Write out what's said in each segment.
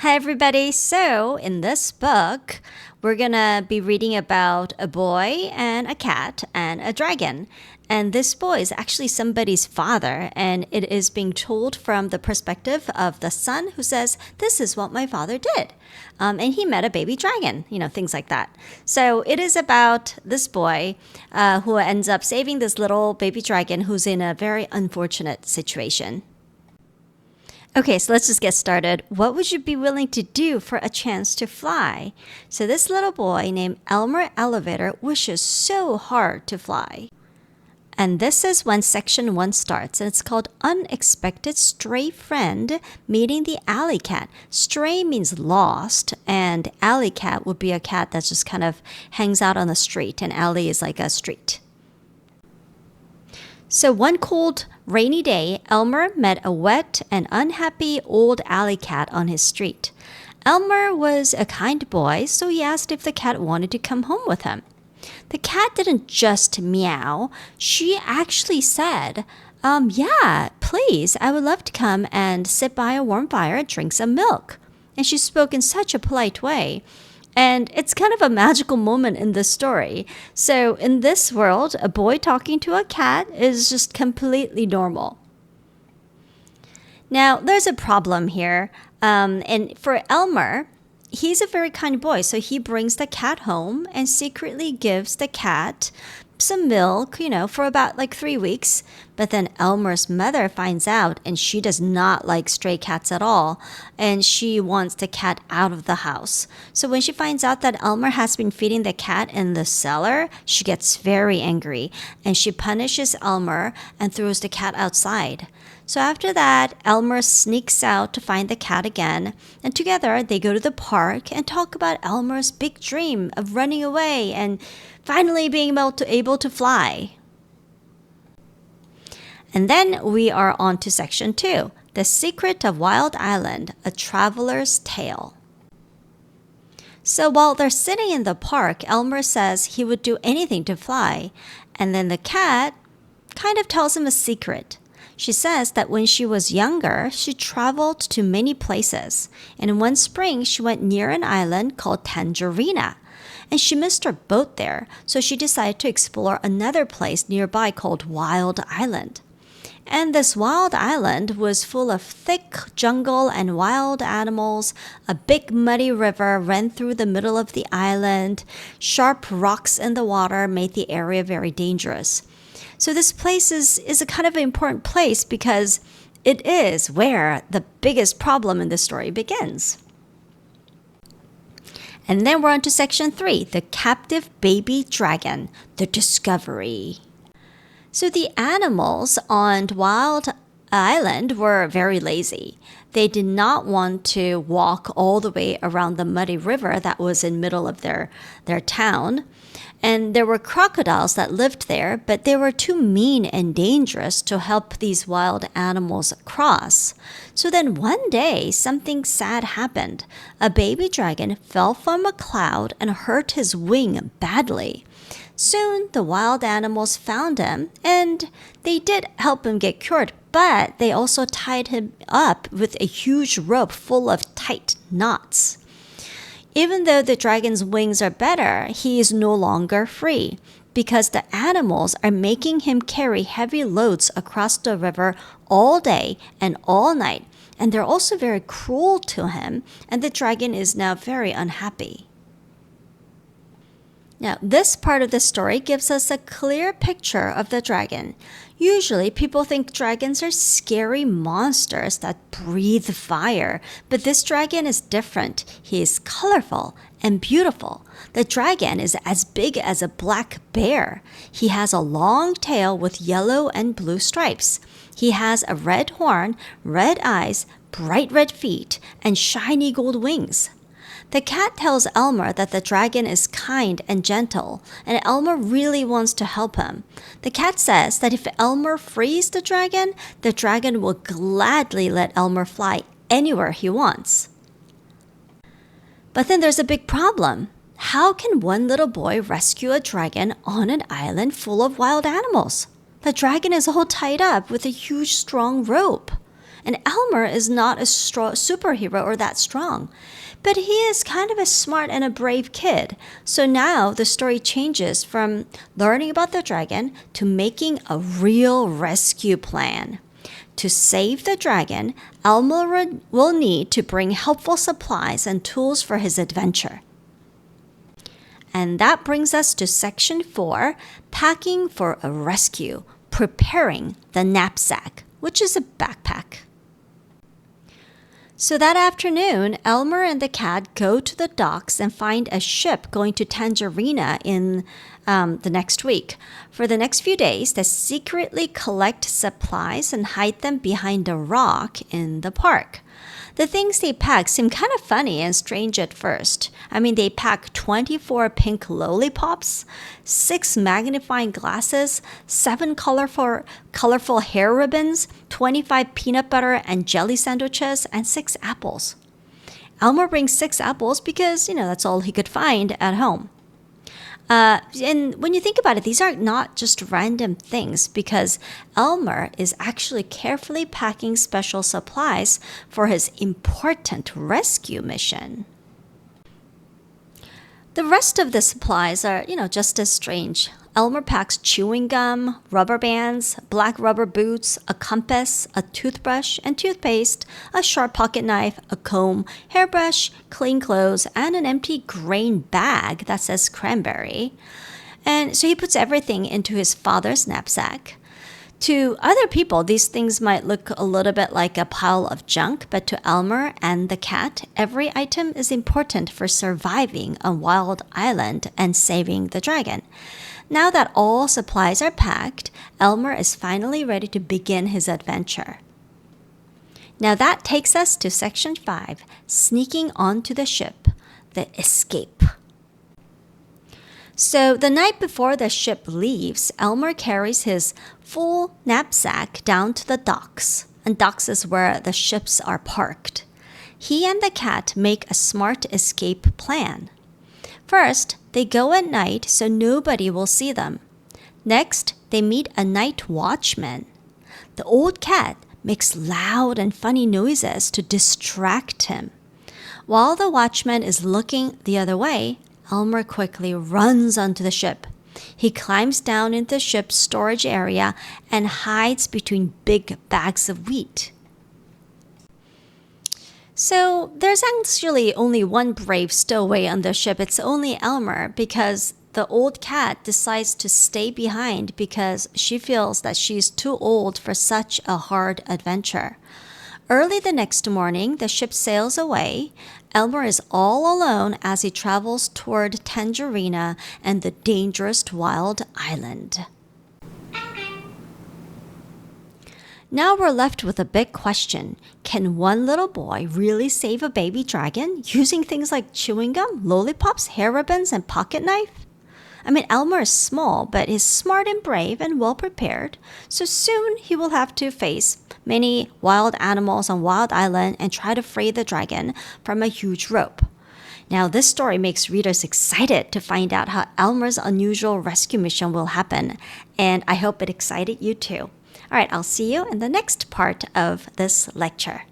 Hi, everybody. So, in this book, we're going to be reading about a boy and a cat and a dragon. And this boy is actually somebody's father, and it is being told from the perspective of the son who says, "This is what my father did." And he met a baby dragon, things like that. So, it is about this boy who ends up saving this little baby dragon who's in a very unfortunate situation. Okay, so let's just get started. What would you be willing to do for a chance to fly? So this little boy named Elmer Elevator wishes so hard to fly. And this is when section 1 starts, and it's called Unexpected Stray Friend Meeting the Alley Cat. Stray means lost, and alley cat would be a cat that just kind of hangs out on the street, and alley is like a street. So one cold, rainy day, Elmer met a wet and unhappy old alley cat on his street. Elmer was a kind boy, so he asked if the cat wanted to come home with him. The cat didn't just meow. She actually said, yeah, please, I would love to come and sit by a warm fire and drink some milk. And she spoke in such a polite way. And it's kind of a magical moment in this story. So in this world, a boy talking to a cat is just completely normal. Now, there's a problem here. And for Elmer, he's a very kind boy. So he brings the cat home and secretly gives the cat some milk, for about 3 weeks. But then Elmer's mother finds out, and she does not like stray cats at all. And she wants the cat out of the house. So when she finds out that Elmer has been feeding the cat in the cellar, she gets very angry. And she punishes Elmer and throws the cat outside. So after that, Elmer sneaks out to find the cat again. And together, they go to the park and talk about Elmer's big dream of running away and finally being able to fly. And then we are on to section 2, The Secret of Wild Island, A Traveler's Tale. So while they're sitting in the park, Elmer says he would do anything to fly. And then the cat kind of tells him a secret. She says that when she was younger, she traveled to many places. And one spring, she went near an island called Tangerina. And she missed her boat there, so she decided to explore another place nearby called Wild Island. And this wild island was full of thick jungle and wild animals. A big muddy river ran through the middle of the island. Sharp rocks in the water made the area very dangerous. So this place is a kind of an important place because it is where the biggest problem in the story begins. And then we're on to section 3, The Captive Baby Dragon, The Discovery. So the animals on Wild Island were very lazy. They did not want to walk all the way around the muddy river that was in the middle of their town. And there were crocodiles that lived there, but they were too mean and dangerous to help these wild animals cross. So then one day, something sad happened. A baby dragon fell from a cloud and hurt his wing badly. Soon, the wild animals found him, and they did help him get cured, but they also tied him up with a huge rope full of tight knots. Even though the dragon's wings are better, he is no longer free because the animals are making him carry heavy loads across the river all day and all night. And they're also very cruel to him, and the dragon is now very unhappy. Now, this part of the story gives us a clear picture of the dragon. Usually, people think dragons are scary monsters that breathe fire, but this dragon is different. He is colorful and beautiful. The dragon is as big as a black bear. He has a long tail with yellow and blue stripes. He has a red horn, red eyes, bright red feet, and shiny gold wings. The cat tells Elmer that the dragon is kind and gentle, and Elmer really wants to help him. The cat says that if Elmer frees the dragon will gladly let Elmer fly anywhere he wants. But then there's a big problem. How can one little boy rescue a dragon on an island full of wild animals? The dragon is all tied up with a huge strong rope. And Elmer is not a superhero or that strong. But he is kind of a smart and a brave kid. So now the story changes from learning about the dragon to making a real rescue plan. To save the dragon, Elmer will need to bring helpful supplies and tools for his adventure. And that brings us to section 4, packing for a rescue, preparing the knapsack, which is a backpack. So that afternoon, Elmer and the cat go to the docks and find a ship going to Tangerina in the next week. For the next few days, they secretly collect supplies and hide them behind a rock in the park. The things they pack seem kind of funny and strange at first. I mean, they pack 24 pink lollipops, 6 magnifying glasses, 7 colorful hair ribbons, 25 peanut butter and jelly sandwiches, and 6 apples. Elmer brings 6 apples because, that's all he could find at home. And when you think about it, these are not just random things because Elmer is actually carefully packing special supplies for his important rescue mission. The rest of the supplies are, just as strange. Elmer packs chewing gum, rubber bands, black rubber boots, a compass, a toothbrush and toothpaste, a sharp pocket knife, a comb, hairbrush, clean clothes, and an empty grain bag that says cranberry. And so he puts everything into his father's knapsack. To other people, these things might look a little bit like a pile of junk, but to Elmer and the cat, every item is important for surviving a wild island and saving the dragon. Now that all supplies are packed, Elmer is finally ready to begin his adventure. Now that takes us to section 5, sneaking onto the ship, the escape. So the night before the ship leaves, Elmer carries his full knapsack down to the docks, and docks is where the ships are parked. He and the cat make a smart escape plan. First, they go at night so nobody will see them. Next, they meet a night watchman. The old cat makes loud and funny noises to distract him. While the watchman is looking the other way, Elmer quickly runs onto the ship. He climbs down into the ship's storage area and hides between big bags of wheat. So there's actually only one brave stowaway on the ship. It's only Elmer because the old cat decides to stay behind because she feels that she's too old for such a hard adventure. Early the next morning, the ship sails away. Elmer is all alone as he travels toward Tangerina and the dangerous wild island. Now we're left with a big question. Can one little boy really save a baby dragon using things like chewing gum, lollipops, hair ribbons, and pocket knife? I mean, Elmer is small, but he's smart and brave and well prepared. So soon he will have to face many wild animals on Wild Island and try to free the dragon from a huge rope. Now, this story makes readers excited to find out how Elmer's unusual rescue mission will happen, and I hope it excited you too. All right, I'll see you in the next part of this lecture.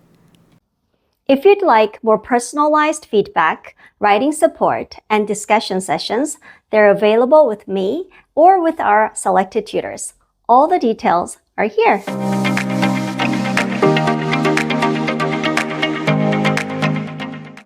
If you'd like more personalized feedback, writing support, and discussion sessions, they're available with me or with our selected tutors. All the details are here.